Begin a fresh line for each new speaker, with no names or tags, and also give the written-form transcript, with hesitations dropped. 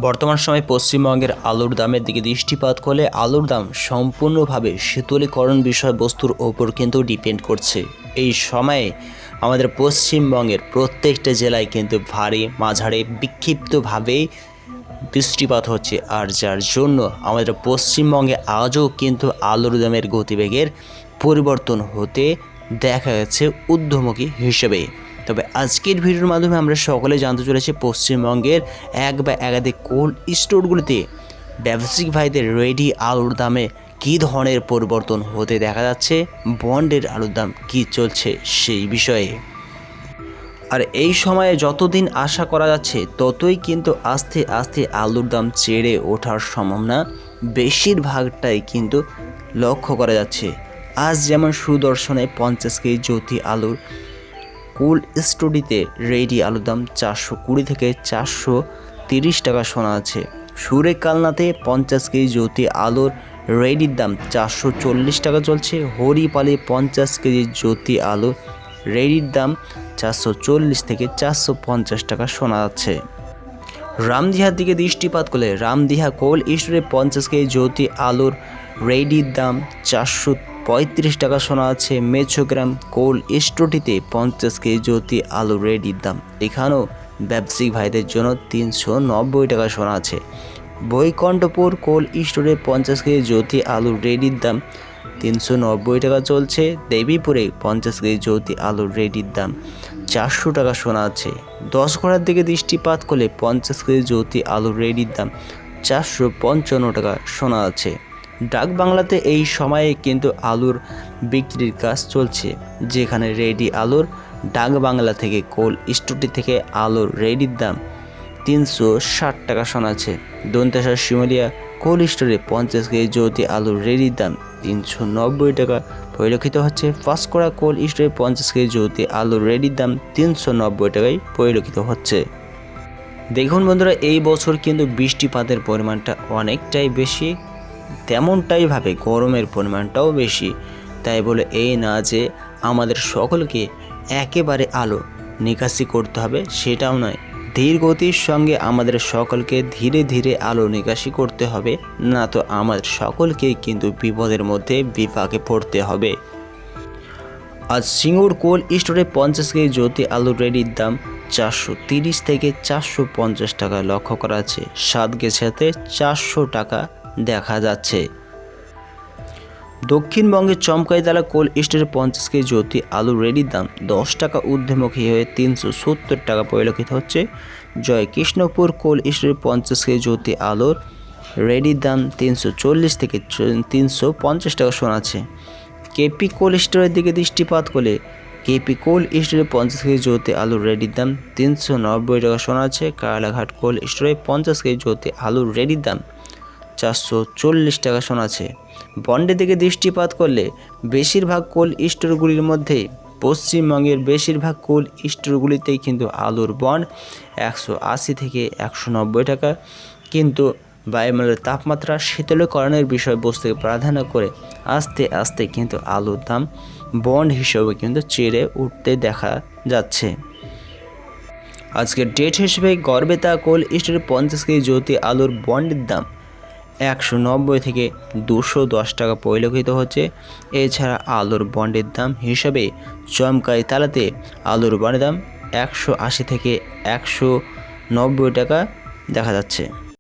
বর্তমান সময়ে পশ্চিমবঙ্গের আলুর দামের দিকে দৃষ্টিপাত করলে আলুর দাম সম্পূর্ণভাবে শীতলীকরণ বিষয়বস্তুর ওপর কিন্তু ডিপেন্ড করছে। এই সময়ে আমাদের পশ্চিমবঙ্গের প্রত্যেকটা জেলায় কিন্তু ভারী মাঝারি বিক্ষিপ্তভাবে বৃষ্টিপাত হচ্ছে, আর যার জন্য আমাদের পশ্চিমবঙ্গে আজও কিন্তু আলুর দামের গতিবেগের পরিবর্তন হতে দেখা যাচ্ছে ঊর্ধ্বমুখী হিসেবে। তবে আজকের ভিডিওর মাধ্যমে আমরা সকলে জানতে চলেছি পশ্চিমবঙ্গের এক বা একাধিক কোল্ড স্টোরগুলিতে ব্যবসায়িক ভাইদের রেডি আলুর দামে কী ধরনের পরিবর্তন হতে দেখা যাচ্ছে, বন্ডের আলুর দাম কী চলছে সেই বিষয়ে। আর এই সময়ে যতদিন আশা করা যাচ্ছে ততই কিন্তু আস্তে আস্তে আলুর দাম চেড়ে ওঠার সম্ভাবনা বেশিরভাগটাই কিন্তু লক্ষ্য করা যাচ্ছে। আজ যেমন সুদর্শনে 50 কেজি জ্যোতি আলুর কোল্ড স্টোরিতে রেডি আলুর দাম 420 থেকে 430 টাকা শোনা আছে। সুরেকালনাতে 50 কেজি জ্যোতি আলুর রেডির দাম 440 টাকা চলছে। হরিপালে 50 কেজি জ্যোতি আলুর রেডির দাম 440 থেকে 450 টাকা শোনা যাচ্ছে। রামদিহার দিকে দৃষ্টিপাত করলে রামদিহা কোল্ড স্টোরে 50 কেজি জ্যোতি আলুর রেডির দাম 435 টাকা শোনা আছে। মেছোগ্রাম কোল্ড স্টোরটিতে 50 কেজি জ্যোতি আলুর রেডির দাম এখানেও ব্যবসায়িক ভাইদের জন্য 390 টাকা শোনা আছে। বৈকণ্ঠপুর কোল্ড স্টোরে 50 কেজি জ্যোতি আলুর রেডির দাম 390 টাকা চলছে। দেবীপুরে 50 কেজি জ্যোতি আলুর রেডির দাম 400 টাকা শোনা আছে। 10 ঘোড়ার দিকে দৃষ্টিপাত করলে 50 কেজি জ্যোতি আলুর রেডির দাম 455 টাকা শোনা আছে। ডাক বাংলাতে এই সময়ে কিন্তু আলুর বিক্রির কাজ চলছে, যেখানে রেডি আলুর ডাক বাংলা থেকে কোল্ড স্টোরটি থেকে আলুর রেডির দাম 360 টাকা শোনা আছে। দন্তেশ্বর শিমুলিয়া কোল্ড স্টোরে 50 কেজি জ্যোতি আলুর রেডির দাম 390 টাকা পরিলক্ষিত হচ্ছে। পাঁশকুড়া কোল্ড স্টোরে 50 কেজি জ্যোতি আলুর রেডির দাম 390 টাকায় পরিলক্ষিত হচ্ছে। দেখুন বন্ধুরা, এই বছর কিন্তু বৃষ্টিপাতের পরিমাণটা অনেকটাই বেশি, তেমনটাই ভাবে গরমের পরিমাণটাও বেশি। তাই বলে এই না যে আমাদের সকলকে একেবারে আলু নিকাশি করতে হবে সেটাও নয়। ধীর গতির সঙ্গে আমাদের সকলকে ধীরে ধীরে আলু নিকাশি করতে হবে, না তো আমাদের সকলকেই কিন্তু বিপদের মধ্যে বিপাকে পড়তে হবে। আজ সিঙ্গুর কোল্ড স্টোরে 50 কেজি জ্যোতি আলুর রেডির দাম 430 থেকে 450 টাকা লক্ষ্য করা আছে। সাতগেছাতে 400 টাকা দেখা যাচ্ছে। দক্ষিণবঙ্গের চমকাইতলা কোল্ড স্টোরে 50 কেজি জ্যোতি আলুর রেডির দাম 10 টাকা ঊর্ধ্বমুখী হয়ে 370 টাকা পরিলক্ষিত হচ্ছে। জয় কৃষ্ণপুর কোল্ড স্টোরে 50 কেজি জ্যোতি আলুর রেডির দাম 340 থেকে 350 টাকা শোনাচ্ছে। কেপি কোল্ড স্টোরের দিকে দৃষ্টিপাত করলে কেপি কোল্ড স্টোরে 50 কেজি জ্যোতি আলুর রেডির দাম 390 টাকা শোনাচ্ছে। কারালাঘাট কোল্ড স্টোরে 50 কেজি জ্যোতি আলুর রেডির দাম 440 টাকা শোনাচ্ছে। বন্ডের দিকে দৃষ্টিপাত করলে বেশিরভাগ কোল্ড স্টোরগুলির মধ্যে পশ্চিমবঙ্গের বেশিরভাগ কোল্ড স্টোরগুলিতেই কিন্তু আলুর বন্ড 180 থেকে 190 টাকা, কিন্তু বায়ুমণ্ডলের তাপমাত্রা শীতলীকরণের বিষয়বস্তুকে প্রাধান্য করে আস্তে আস্তে কিন্তু আলুর দাম বন্ড হিসেবে কিন্তু চেড়ে উঠতে দেখা যাচ্ছে। আজকের ডেট হিসেবে গড়বেতা কোল্ড স্টোরে 50 কেজি জ্যোতি আলুর বন্ডের দাম 190 থেকে 210 টাকা পরিলক্ষিত হচ্ছে। এছাড়া আলুর বন্ডের দাম হিসাবে চমকাইতলাতে আলুর বন্ডের দাম 180 থেকে 190 টাকা দেখা যাচ্ছে।